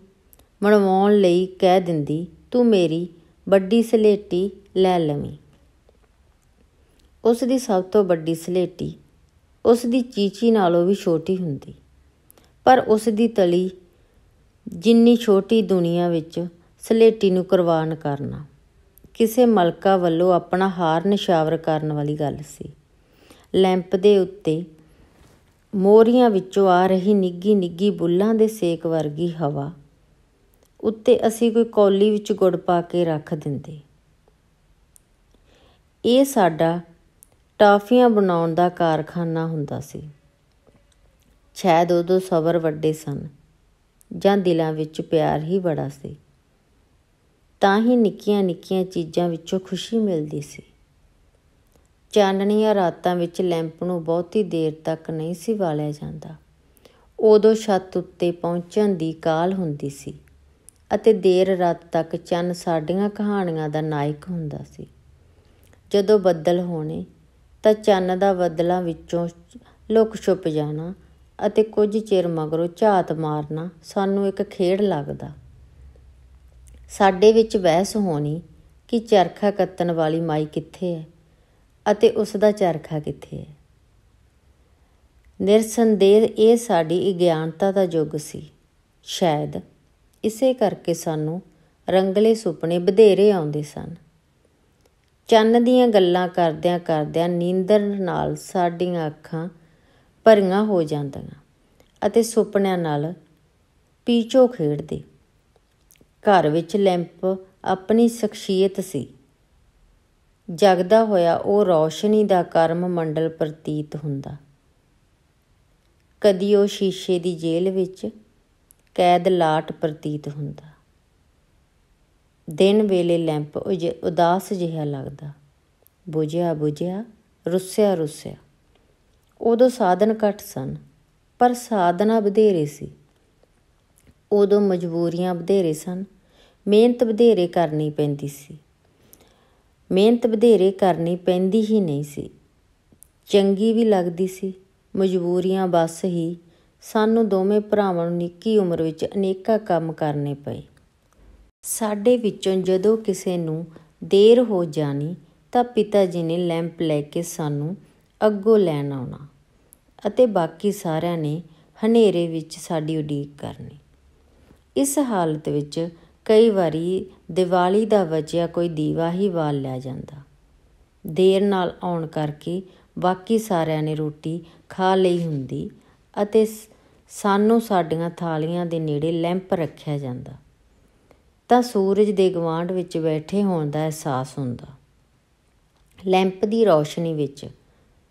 ਮਨਵਾਉਣ ਲਈ ਕਹਿ ਦਿੰਦੀ, ਤੂੰ ਮੇਰੀ ਵੱਡੀ ਸਲੇਟੀ ਲੈ ਲਵੀਂ। ਉਸ ਦੀ ਸਭ ਤੋਂ ਵੱਡੀ ਸਲੇਟੀ ਉਸ ਦੀ ਚੀਚੀ ਨਾਲੋਂ ਵੀ ਛੋਟੀ ਹੁੰਦੀ, ਪਰ ਉਸ ਦੀ ਤਲੀ ਜਿੰਨੀ ਛੋਟੀ ਦੁਨੀਆ ਵਿੱਚ ਸਲੇਟੀ ਨੂੰ ਕੁਰਬਾਨ ਕਰਨਾ ਕਿਸੇ ਮਲਕਾ ਵੱਲੋਂ ਆਪਣਾ ਹਾਰ ਨਿਛਾਵਰ ਕਰਨ ਵਾਲੀ ਗੱਲ ਸੀ। ਲੈਂਪ ਦੇ ਉੱਤੇ ਮੋਰੀਆਂ ਵਿੱਚੋਂ ਆ ਰਹੀ ਨਿੱਘੀ ਨਿੱਘੀ ਬੁੱਲ੍ਹਾਂ ਦੇ ਸੇਕ ਵਰਗੀ ਹਵਾ ਉੱਤੇ ਅਸੀਂ ਕੋਈ ਕੌਲੀ ਵਿੱਚ ਗੁੜ ਪਾ ਕੇ ਰੱਖ ਦਿੰਦੇ। ਇਹ ਸਾਡਾ ਟਾਫੀਆਂ ਬਣਾਉਣ ਦਾ ਕਾਰਖਾਨਾ ਹੁੰਦਾ ਸੀ। ਸ਼ਾਇਦ ਉਦੋਂ ਸਬਰ ਵੱਡੇ ਸਨ ਜਾਂ ਦਿਲਾਂ ਵਿੱਚ ਪਿਆਰ ਹੀ ਬੜਾ ਸੀ, ਤਾਂ ਹੀ ਨਿੱਕੀਆਂ ਨਿੱਕੀਆਂ ਚੀਜ਼ਾਂ ਵਿੱਚੋਂ ਖੁਸ਼ੀ ਮਿਲਦੀ ਸੀ। ਚਾਨਣੀਆਂ ਰਾਤਾਂ ਵਿੱਚ ਲੈਂਪ ਨੂੰ ਬਹੁਤੀ ਦੇਰ ਤੱਕ ਨਹੀਂ ਸੀ ਬਾਲਿਆ ਜਾਂਦਾ। ਉਦੋਂ ਛੱਤ ਉੱਤੇ ਪਹੁੰਚਣ ਦੀ ਕਾਹਲ ਹੁੰਦੀ ਸੀ ਅਤੇ ਦੇਰ ਰਾਤ ਤੱਕ ਚੰਨ ਸਾਡੀਆਂ ਕਹਾਣੀਆਂ ਦਾ ਨਾਇਕ ਹੁੰਦਾ ਸੀ। ਜਦੋਂ ਬੱਦਲ ਹੋਣੇ ਤਾਂ ਚੰਨ ਦਾ ਬੱਦਲਾਂ ਵਿੱਚੋਂ ਲੁਕ ਛੁਪ ਜਾਣਾ ਅਤੇ ਕੁਝ ਚਿਰ ਮਗਰੋਂ ਝਾਤ ਮਾਰਨਾ ਸਾਨੂੰ ਇੱਕ ਖੇਡ ਲੱਗਦਾ। ਸਾਡੇ ਵਿੱਚ ਬਹਿਸ ਹੋਣੀ ਕਿ ਚਰਖਾ ਕੱਤਣ ਵਾਲੀ ਮਾਈ ਕਿੱਥੇ ਹੈ ਅਤੇ ਉਸ ਦਾ ਚਰਖਾ ਕਿੱਥੇ ਹੈ। ਨਿਰਸੰਦੇਹ ਇਹ ਸਾਡੀ ਅਗਿਆਨਤਾ ਦਾ ਯੁੱਗ ਸੀ। ਸ਼ਾਇਦ ਇਸੇ ਕਰਕੇ ਸਾਨੂੰ ਰੰਗਲੇ ਸੁਪਨੇ ਵਧੇਰੇ ਆਉਂਦੇ ਸਨ। ਚੰਨ ਦੀਆਂ ਗੱਲਾਂ ਕਰਦਿਆਂ ਕਰਦਿਆਂ ਨੀਂਦਰ ਨਾਲ ਸਾਡੀਆਂ ਅੱਖਾਂ ਭਰੀਆਂ ਹੋ ਜਾਂਦੀਆਂ ਅਤੇ ਸੁਪਨਿਆਂ ਨਾਲ ਪੀਚੋ ਖੇਡਦੇ। ਘਰ ਵਿੱਚ ਲੈਂਪ ਆਪਣੀ ਸ਼ਖਸੀਅਤ ਸੀ। ਜਗਦਾ ਹੋਇਆ ਉਹ ਰੌਸ਼ਨੀ ਦਾ ਕਰਮ ਮੰਡਲ ਪ੍ਰਤੀਤ ਹੁੰਦਾ। ਕਦੀ ਉਹ ਸ਼ੀਸ਼ੇ ਦੀ ਜੇਲ੍ਹ ਵਿੱਚ ਕੈਦ ਲਾਟ ਪ੍ਰਤੀਤ ਹੁੰਦਾ। ਦਿਨ ਵੇਲੇ ਲੈਂਪ ਉਦਾਸ ਜਿਹਾ ਲੱਗਦਾ, ਬੁਝਿਆ ਬੁਝਿਆ, ਰੁੱਸਿਆ ਰੁੱਸਿਆ। ਉਦੋਂ ਸਾਧਨ ਘੱਟ ਸਨ ਪਰ ਸਾਧਨਾ ਵਧੇਰੇ ਸੀ। ਉਦੋਂ ਮਜਬੂਰੀਆਂ ਵਧੇਰੇ ਸਨ, ਮਿਹਨਤ ਵਧੇਰੇ ਕਰਨੀ ਪੈਂਦੀ ਸੀ। ਮਿਹਨਤ ਵਧੇਰੇ ਕਰਨੀ ਪੈਂਦੀ ਹੀ ਨਹੀਂ ਸੀ, ਚੰਗੀ ਵੀ ਲੱਗਦੀ ਸੀ। ਮਜਬੂਰੀਆਂ ਬਸ ਹੀ ਸਾਨੂੰ ਦੋਵੇਂ ਭਰਾਵਾਂ ਨੂੰ ਨਿੱਕੀ ਉਮਰ ਵਿੱਚ ਅਨੇਕਾਂ ਕੰਮ ਕਰਨੇ ਪਏ। ਸਾਡੇ ਵਿੱਚੋਂ ਜਦੋਂ ਕਿਸੇ ਨੂੰ ਦੇਰ ਹੋ ਜਾਣੀ ਤਾਂ ਪਿਤਾ ਜੀ ਨੇ ਲੈਂਪ ਲੈ ਕੇ ਸਾਨੂੰ ਅੱਗੋਂ ਲੈਣ ਆਉਣਾ ਅਤੇ ਬਾਕੀ ਸਾਰਿਆਂ ਨੇ ਹਨੇਰੇ ਵਿੱਚ ਸਾਡੀ ਉਡੀਕ ਕਰਨੀ। ਇਸ ਹਾਲਤ ਵਿੱਚ ਕਈ ਵਾਰੀ ਦੀਵਾਲੀ ਦਾ ਬਚਿਆ ਕੋਈ ਦੀਵਾ ਹੀ ਬਾਲ ਲਿਆ ਜਾਂਦਾ। ਦੇਰ ਨਾਲ ਆਉਣ ਕਰਕੇ ਬਾਕੀ ਸਾਰਿਆਂ ਨੇ ਰੋਟੀ ਖਾ ਲਈ ਹੁੰਦੀ ਅਤੇ ਸਾਨੂੰ ਸਾਡੀਆਂ ਥਾਲੀਆਂ ਦੇ ਨੇੜੇ ਲੈਂਪ ਰੱਖਿਆ ਜਾਂਦਾ ਤਾਂ ਸੂਰਜ ਦੇ ਗੁਆਂਢ ਵਿੱਚ ਬੈਠੇ ਹੋਣ ਦਾ ਅਹਿਸਾਸ ਹੁੰਦਾ। ਲੈਂਪ ਦੀ ਰੌਸ਼ਨੀ ਵਿੱਚ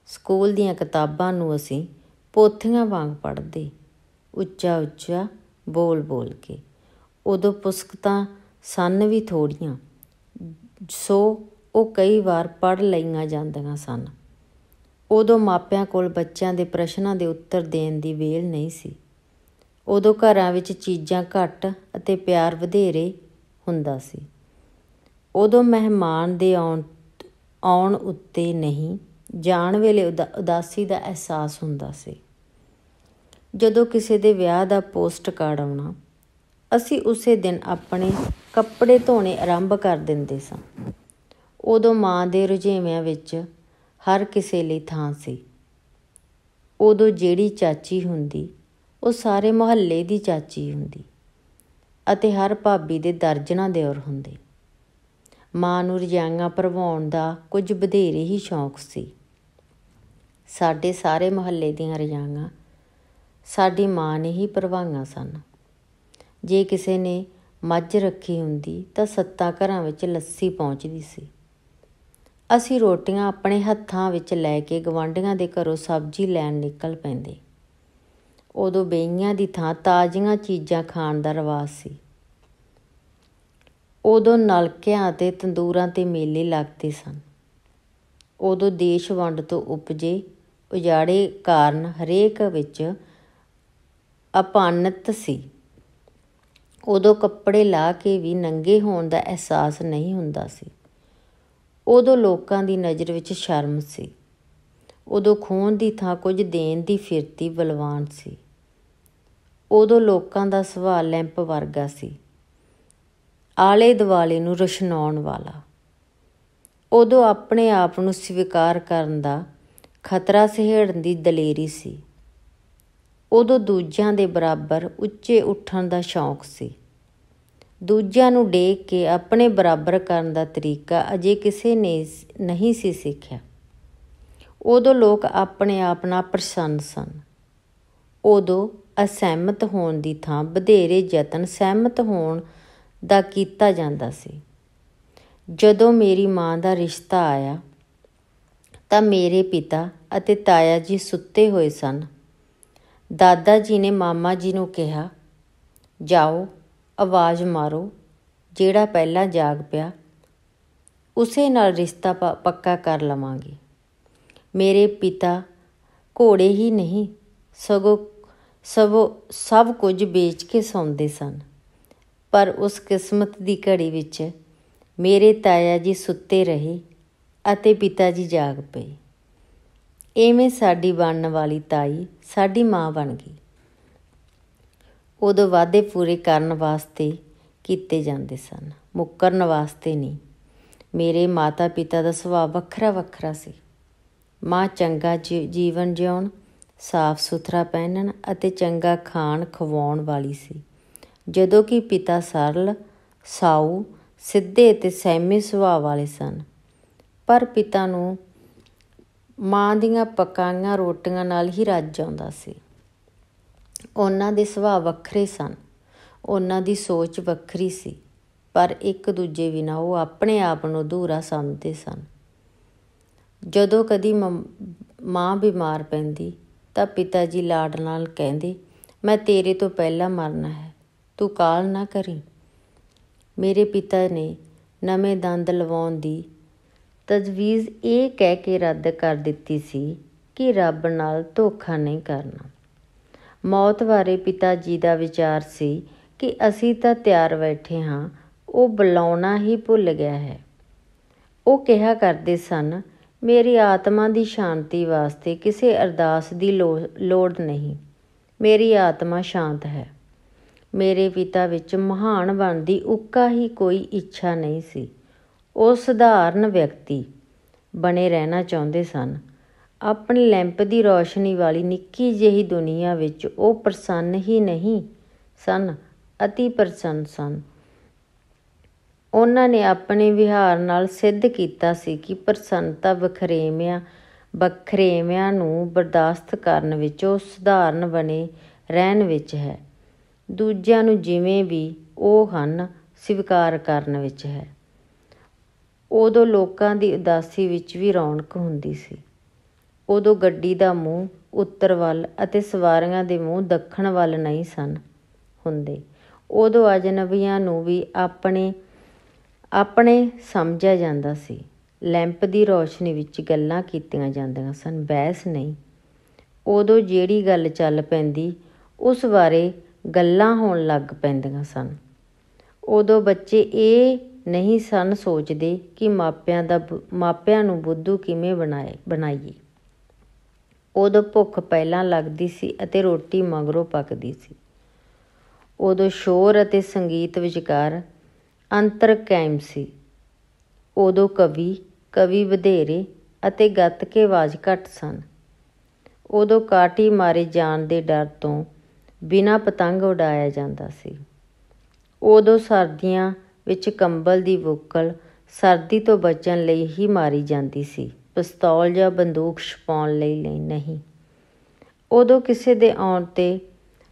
ਸਕੂਲ ਦੀਆਂ ਕਿਤਾਬਾਂ ਨੂੰ ਅਸੀਂ ਪੋਥੀਆਂ ਵਾਂਗ ਪੜ੍ਹਦੇ, ਉੱਚਾ ਉੱਚਾ ਬੋਲ ਬੋਲ ਕੇ। ਉਦੋਂ ਪੁਸਤਕਾਂ ਸਨ ਵੀ ਥੋੜ੍ਹੀਆਂ, ਸੋ ਉਹ ਕਈ ਵਾਰ ਪੜ੍ਹ ਲਈਆਂ ਜਾਂਦੀਆਂ ਸਨ। ਉਦੋਂ ਮਾਪਿਆਂ ਕੋਲ ਬੱਚਿਆਂ ਦੇ ਪ੍ਰਸ਼ਨਾਂ ਦੇ ਉੱਤਰ ਦੇਣ ਦੀ ਵਿਹਲ ਨਹੀਂ ਸੀ। ਉਦੋਂ ਘਰਾਂ ਵਿੱਚ ਚੀਜ਼ਾਂ ਘੱਟ ਅਤੇ ਪਿਆਰ ਵਧੇਰੇ ਹੁੰਦਾ ਸੀ। ਉਦੋਂ ਮਹਿਮਾਨ ਦੇ ਆਉਣ ਉੱਤੇ ਨਹੀਂ, ਜਾਣ ਵੇਲੇ ਉਦਾਸੀ ਦਾ ਅਹਿਸਾਸ ਹੁੰਦਾ ਸੀ। ਜਦੋਂ ਕਿਸੇ ਦੇ ਵਿਆਹ ਦਾ ਪੋਸਟ ਕਾਰਡ ਆਉਣਾ, ਅਸੀਂ ਉਸੇ ਦਿਨ ਆਪਣੇ ਕੱਪੜੇ ਧੋਣੇ ਆਰੰਭ ਕਰ ਦਿੰਦੇ ਸਾਂ। ਉਦੋਂ ਮਾਂ ਦੇ ਰੁਝੇਵਿਆਂ ਵਿੱਚ ਹਰ ਕਿਸੇ ਲਈ ਥਾਂ ਸੀ। ਉਦੋਂ ਜਿਹੜੀ ਚਾਚੀ ਹੁੰਦੀ ਉਹ ਸਾਰੇ ਮੁਹੱਲੇ ਦੀ ਚਾਚੀ ਹੁੰਦੀ ਅਤੇ ਹਰ ਭਾਬੀ ਦੇ ਦਰਜਨਾਂ ਦਿਓਰ ਹੁੰਦੇ। ਮਾਂ ਨੂੰ ਰਜਾਈਆਂ ਭਰਵਾਉਣ ਦਾ ਕੁਝ ਵਧੇਰੇ ਹੀ ਸ਼ੌਂਕ ਸੀ। ਸਾਡੇ ਸਾਰੇ ਮੁਹੱਲੇ ਦੀਆਂ ਰਜਾਈਆਂ ਸਾਡੀ ਮਾਂ ਨੇ ਹੀ ਭਰਵਾਈਆਂ ਸਨ। ਜੇ ਕਿਸੇ ਨੇ ਮੱਝ ਰੱਖੀ ਹੁੰਦੀ ਤਾਂ 7 ਘਰਾਂ ਵਿੱਚ ਲੱਸੀ ਪਹੁੰਚਦੀ ਸੀ। ਅਸੀਂ ਰੋਟੀਆਂ ਆਪਣੇ ਹੱਥਾਂ ਵਿੱਚ ਲੈ ਕੇ ਗੁਆਂਢੀਆਂ ਦੇ ਘਰੋਂ ਸਬਜ਼ੀ ਲੈਣ ਨਿਕਲ ਪੈਂਦੇ। ਉਦੋਂ ਬੇਈਆਂ ਦੀ ਥਾਂ ਤਾਜ਼ੀਆਂ ਚੀਜ਼ਾਂ ਖਾਣ ਦਾ ਰਿਵਾਜ਼ ਸੀ। ਉਦੋਂ ਨਲਕਿਆਂ ਅਤੇ ਤੰਦੂਰਾਂ 'ਤੇ ਮੇਲੇ ਲੱਗਦੇ ਸਨ। ਉਦੋਂ ਦੇਸ਼ ਵੰਡ ਤੋਂ ਉਪਜੇ ਉਜਾੜੇ ਕਾਰਨ ਹਰੇਕ ਵਿੱਚ ਅਪਾਨਤ ਸੀ। ਉਦੋਂ ਕੱਪੜੇ ਲਾਹ ਕੇ ਵੀ ਨੰਗੇ ਹੋਣ ਦਾ ਅਹਿਸਾਸ ਨਹੀਂ ਹੁੰਦਾ ਸੀ। ਉਦੋਂ ਲੋਕਾਂ ਦੀ ਨਜ਼ਰ ਵਿੱਚ ਸ਼ਰਮ ਸੀ। ਉਦੋਂ ਖੂਨ ਦੀ ਥਾਂ ਕੁਝ ਦੇਣ ਦੀ ਫਿਰਤੀ ਬਲਵਾਨ ਸੀ। ਉਦੋਂ ਲੋਕਾਂ ਦਾ ਸੁਭਾਅ ਲੈਂਪ ਵਰਗਾ ਸੀ, ਆਲੇ ਦੁਆਲੇ ਨੂੰ ਰੁਸ਼ਨਾਉਣ ਵਾਲਾ। ਉਦੋਂ ਆਪਣੇ ਆਪ ਨੂੰ ਸਵੀਕਾਰ ਕਰਨ ਦਾ, ਖਤਰਾ ਸਹੇੜਨ ਦੀ ਦਲੇਰੀ ਸੀ। ਉਦੋਂ ਦੂਜਿਆਂ ਦੇ ਬਰਾਬਰ ਉੱਚੇ ਉੱਠਣ ਦਾ ਸ਼ੌਂਕ ਸੀ। ਦੂਜਿਆਂ ਨੂੰ ਡੇਗ ਕੇ ਆਪਣੇ ਬਰਾਬਰ ਕਰਨ ਦਾ ਤਰੀਕਾ ਅਜੇ ਕਿਸੇ ਨੇ ਨਹੀਂ ਸੀ ਸਿੱਖਿਆ। ਉਦੋਂ ਲੋਕ ਆਪਣੇ ਆਪ ਨਾਲ ਪ੍ਰਸੰਨ ਸਨ। ਉਦੋਂ ਅਸਹਿਮਤ ਹੋਣ ਦੀ ਥਾਂ ਵਧੇਰੇ ਯਤਨ ਸਹਿਮਤ ਹੋਣ ਦਾ ਕੀਤਾ ਜਾਂਦਾ ਸੀ। ਜਦੋਂ ਮੇਰੀ ਮਾਂ ਦਾ ਰਿਸ਼ਤਾ ਆਇਆ ਤਾਂ ਮੇਰੇ ਪਿਤਾ ਅਤੇ ਤਾਇਆ ਜੀ ਸੁੱਤੇ ਹੋਏ ਸਨ। ਦਾਦਾ ਜੀ ਨੇ ਮਾਮਾ ਜੀ ਨੂੰ ਕਿਹਾ, ਜਾਓ ਆਵਾਜ਼ ਮਾਰੋ, ਜਿਹੜਾ ਪਹਿਲਾਂ ਜਾਗ ਪਿਆ ਉਸੇ ਨਾਲ ਰਿਸ਼ਤਾ ਪੱਕਾ ਕਰ ਲਵਾਂਗੇ। ਮੇਰੇ ਪਿਤਾ ਘੋੜੇ ਹੀ ਨਹੀਂ ਸਗੋਂ ਸਭ ਕੁਝ ਵੇਚ ਕੇ ਸੌਂਦੇ ਸਨ। ਪਰ ਉਸ ਕਿਸਮਤ ਦੀ ਘੜੀ ਵਿੱਚ ਮੇਰੇ ਤਾਇਆ ਜੀ ਸੁੱਤੇ ਰਹੇ ਅਤੇ ਪਿਤਾ ਜੀ ਜਾਗ ਪਏ। ਇਵੇਂ ਸਾਡੀ ਬਣਨ ਵਾਲੀ ਤਾਈ ਸਾਡੀ ਮਾਂ ਬਣ ਗਈ। ਉਦੋਂ ਵਾਅਦੇ ਪੂਰੇ ਕਰਨ ਵਾਸਤੇ ਕੀਤੇ ਜਾਂਦੇ ਸਨ, ਮੁੱਕਰਨ ਵਾਸਤੇ ਨਹੀਂ। ਮੇਰੇ ਮਾਤਾ ਪਿਤਾ ਦਾ ਸੁਭਾਅ ਵੱਖਰਾ ਵੱਖਰਾ ਸੀ। ਮਾਂ ਚੰਗਾ ਜੀਵਨ ਜਿਉਣ, ਸਾਫ ਸੁਥਰਾ ਪਹਿਨਣ ਅਤੇ ਚੰਗਾ ਖਾਣ ਖਵਾਉਣ ਵਾਲੀ ਸੀ, ਜਦੋਂ ਕਿ ਪਿਤਾ ਸਰਲ, ਸਾਊ, ਸਿੱਧੇ ਅਤੇ ਸਹਿਮੇ ਸੁਭਾਅ ਵਾਲੇ ਸਨ। ਪਰ ਪਿਤਾ ਨੂੰ ਮਾਂ ਦੀਆਂ ਪਕਾਈਆਂ ਰੋਟੀਆਂ ਨਾਲ ਹੀ ਰੱਜ ਆਉਂਦਾ ਸੀ। ਉਹਨਾਂ ਦੇ ਸੁਭਾਅ ਵੱਖਰੇ ਸਨ, ਉਹਨਾਂ ਦੀ ਸੋਚ ਵੱਖਰੀ ਸੀ, ਪਰ ਇੱਕ ਦੂਜੇ ਬਿਨਾਂ ਉਹ ਆਪਣੇ ਆਪ ਨੂੰ ਅਧੂਰਾ ਸਮਝਦੇ ਸਨ। ਜਦੋਂ ਕਦੀ ਮਾਂ ਬਿਮਾਰ ਪੈਂਦੀ ਤਾਂ ਪਿਤਾ ਜੀ ਲਾਡ ਨਾਲ ਕਹਿੰਦੇ, ਮੈਂ ਤੇਰੇ ਤੋਂ ਪਹਿਲਾਂ ਮਰਨਾ ਹੈ, ਤੂੰ ਕਾਹਲ ਨਾ ਕਰੀਂ। ਮੇਰੇ ਪਿਤਾ ਨੇ ਨਵੇਂ ਦੰਦ ਲਵਾਉਣ ਦੀ ਤਜਵੀਜ਼ ਇਹ ਕਹਿ ਕੇ ਰੱਦ ਕਰ ਦਿੱਤੀ ਸੀ ਕਿ ਰੱਬ ਨਾਲ ਧੋਖਾ ਨਹੀਂ ਕਰਨਾ। ਮੌਤ ਬਾਰੇ ਪਿਤਾ ਜੀ ਦਾ ਵਿਚਾਰ ਸੀ ਕਿ ਅਸੀਂ ਤਾਂ ਤਿਆਰ ਬੈਠੇ ਹਾਂ, ਉਹ ਬੁਲਾਉਣਾ ਹੀ ਭੁੱਲ ਗਿਆ ਹੈ। ਉਹ ਕਿਹਾ ਕਰਦੇ ਸਨ, ਮੇਰੀ ਆਤਮਾ ਦੀ ਸ਼ਾਂਤੀ ਵਾਸਤੇ ਕਿਸੇ ਅਰਦਾਸ ਦੀ ਲੋੜ ਨਹੀਂ, ਮੇਰੀ ਆਤਮਾ ਸ਼ਾਂਤ ਹੈ। ਮੇਰੇ ਪਿਤਾ ਵਿੱਚ ਮਹਾਨ ਬਣਨ ਦੀ ਉੱਕਾ ਹੀ ਕੋਈ ਇੱਛਾ ਨਹੀਂ ਸੀ। ਉਹ ਸਧਾਰਨ ਵਿਅਕਤੀ ਬਣੇ ਰਹਿਣਾ ਚਾਹੁੰਦੇ ਸਨ। ਆਪਣੀ ਲੈਂਪ ਦੀ ਰੌਸ਼ਨੀ ਵਾਲੀ ਨਿੱਕੀ ਜਿਹੀ ਦੁਨੀਆ ਵਿੱਚ ਉਹ ਪ੍ਰਸੰਨ ਹੀ ਨਹੀਂ ਸਨ, ਅਤੀ ਪ੍ਰਸੰਨ ਸਨ। ਉਹਨਾਂ ਨੇ ਆਪਣੇ ਵਿਹਾਰ ਨਾਲ ਸਿੱਧ ਕੀਤਾ ਸੀ ਕਿ ਪ੍ਰਸੰਨਤਾ ਵੱਖਰੇਵਿਆਂ ਨੂੰ ਬਰਦਾਸ਼ਤ ਕਰਨ ਵਿੱਚ, ਉਹ ਸਧਾਰਨ ਬਣੇ ਰਹਿਣ ਵਿੱਚ ਹੈ, ਦੂਜਿਆਂ ਨੂੰ ਜਿਵੇਂ ਵੀ ਉਹ ਹਨ ਸਵੀਕਾਰ ਕਰਨ ਵਿੱਚ ਹੈ। ਉਦੋਂ ਲੋਕਾਂ ਦੀ ਉਦਾਸੀ ਵਿੱਚ ਵੀ ਰੌਣਕ ਹੁੰਦੀ ਸੀ। ਉਦੋਂ ਗੱਡੀ ਦਾ ਮੂੰਹ ਉੱਤਰ ਵੱਲ ਅਤੇ ਸਵਾਰੀਆਂ ਦੇ ਮੂੰਹ ਦੱਖਣ ਵੱਲ ਨਹੀਂ ਸਨ ਹੁੰਦੇ। ਉਦੋਂ ਅਜਨਬੀਆਂ ਨੂੰ ਵੀ ਆਪਣੇ ਸਮਝਿਆ ਜਾਂਦਾ ਸੀ। ਲੈਂਪ ਦੀ ਰੌਸ਼ਨੀ ਵਿੱਚ ਗੱਲਾਂ ਕੀਤੀਆਂ ਜਾਂਦੀਆਂ ਸਨ, ਬਹਿਸ ਨਹੀਂ। ਉਦੋਂ ਜਿਹੜੀ ਗੱਲ ਚੱਲ ਪੈਂਦੀ ਉਸ ਬਾਰੇ ਗੱਲਾਂ ਹੋਣ ਲੱਗ ਪੈਂਦੀਆਂ ਸਨ। ਉਦੋਂ ਬੱਚੇ ਇਹ ਨਹੀਂ ਸਨ ਸੋਚਦੇ ਕਿ ਮਾਪਿਆਂ ਨੂੰ ਬੁੱਧੂ ਕਿਵੇਂ ਬਣਾਈਏ। ਉਦੋਂ ਭੁੱਖ ਪਹਿਲਾਂ ਲੱਗਦੀ ਸੀ ਅਤੇ ਰੋਟੀ ਮਗਰੋਂ ਪੱਕਦੀ ਸੀ। ਉਦੋਂ ਸ਼ੋਰ ਅਤੇ ਸੰਗੀਤ ਵਿਚਕਾਰ ਅੰਤਰ ਕਾਇਮ ਸੀ। ਉਦੋਂ ਕਵੀ ਵਧੇਰੇ ਅਤੇ ਗੱਤਕੇਬਾਜ਼ ਘੱਟ ਸਨ। ਉਦੋਂ ਕਾਠੀ ਮਾਰੇ ਜਾਣ ਦੇ ਡਰ ਤੋਂ ਬਿਨਾਂ ਪਤੰਗ ਉਡਾਇਆ ਜਾਂਦਾ ਸੀ। ਉਦੋਂ ਸਰਦੀਆਂ ਵਿੱਚ ਕੰਬਲ ਦੀ ਬੁੱਕਲ ਸਰਦੀ ਤੋਂ ਬਚਣ ਲਈ ਹੀ ਮਾਰੀ ਜਾਂਦੀ ਸੀ, ਪਿਸਤੌਲ ਜਾਂ ਬੰਦੂਕ ਛੁਪਾਉਣ ਲਈ ਨਹੀਂ। ਉਦੋਂ ਕਿਸੇ ਦੇ ਆਉਣ 'ਤੇ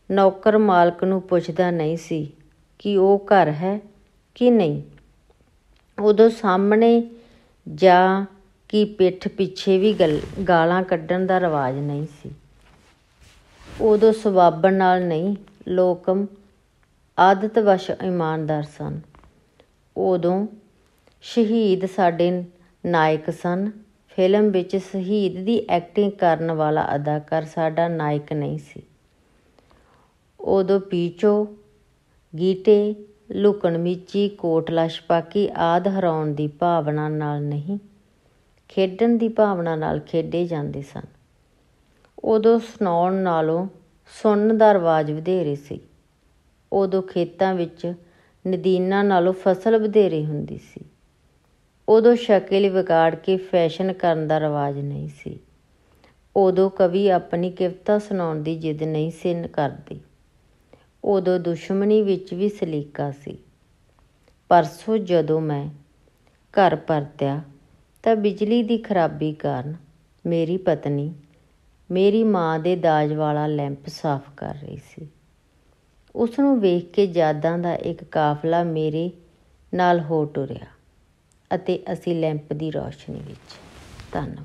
ਨੌਕਰ ਮਾਲਕ ਨੂੰ ਪੁੱਛਦਾ ਨਹੀਂ ਸੀ ਕਿ ਉਹ ਘਰ ਹੈ ਕਿ ਨਹੀਂ। ਉਦੋਂ ਸਾਹਮਣੇ ਜਾਂ ਕਿ ਪਿੱਠ ਪਿੱਛੇ ਵੀ ਗਾਲਾਂ ਕੱਢਣ ਦਾ ਰਿਵਾਜ਼ ਨਹੀਂ ਸੀ। ਉਦੋਂ ਸਵਾਬਣ ਨਾਲ ਨਹੀਂ, ਲੋਕ ਆਦਤ ਵਸ਼ ਇਮਾਨਦਾਰ ਸਨ। ਉਦੋਂ ਸ਼ਹੀਦ ਸਾਡੇ ਨਾਇਕ ਸਨ। ਫਿਲਮ ਵਿੱਚ ਸ਼ਹੀਦ ਦੀ ਐਕਟਿੰਗ ਕਰਨ ਵਾਲਾ ਅਦਾਕਾਰ ਸਾਡਾ ਨਾਇਕ ਨਹੀਂ ਸੀ। ਉਦੋਂ ਪੀਚੋ, ਗੀਟੇ, ਲੁਕਣ ਮੀਚੀ, ਕੋਟਲਾ ਛਪਾਕੀ ਆਦਿ ਹਰਾਉਣ ਦੀ ਭਾਵਨਾ ਨਾਲ ਨਹੀਂ, ਖੇਡਣ ਦੀ ਭਾਵਨਾ ਨਾਲ ਖੇਡੇ ਜਾਂਦੇ ਸਨ। ਉਦੋਂ ਸੁਣਾਉਣ ਨਾਲੋਂ ਸੁਣਨ ਦਾ ਰਿਵਾਜ਼ ਵਧੇਰੇ ਸੀ। ਉਦੋਂ ਖੇਤਾਂ ਵਿੱਚ ਨਦੀਨਾਂ ਨਾਲੋਂ ਫਸਲ ਵਧੇਰੇ ਹੁੰਦੀ ਸੀ। ਉਦੋਂ ਸ਼ਕਲ ਵਿਗਾੜ ਕੇ ਫੈਸ਼ਨ ਕਰਨ ਦਾ ਰਿਵਾਜ਼ ਨਹੀਂ ਸੀ। ਉਦੋਂ ਕਵੀ ਆਪਣੀ ਕਵਿਤਾ ਸੁਣਾਉਣ ਦੀ ਜਿੱਦ ਨਹੀਂ ਸੀ ਕਰਦੇ। ਉਦੋਂ ਦੁਸ਼ਮਣੀ ਵਿੱਚ ਵੀ ਸਲੀਕਾ ਸੀ। ਪਰਸੋਂ ਜਦੋਂ ਮੈਂ ਘਰ ਪਰਤਿਆ ਤਾਂ ਬਿਜਲੀ ਦੀ ਖਰਾਬੀ ਕਾਰਨ ਮੇਰੀ ਪਤਨੀ ਮੇਰੀ ਮਾਂ ਦੇ ਦਾਜ ਵਾਲਾ ਲੈਂਪ ਸਾਫ਼ ਕਰ ਰਹੀ ਸੀ। ਉਸਨੂੰ ਵੇਖ ਕੇ ਯਾਦਾਂ ਦਾ ਇੱਕ ਕਾਫ਼ਲਾ ਮੇਰੇ ਨਾਲ ਹੋ ਟੁਰਿਆ ਅਤੇ ਅਸੀਂ ਲੈਂਪ ਦੀ ਰੌਸ਼ਨੀ ਵਿੱਚ। ਧੰਨਵਾਦ।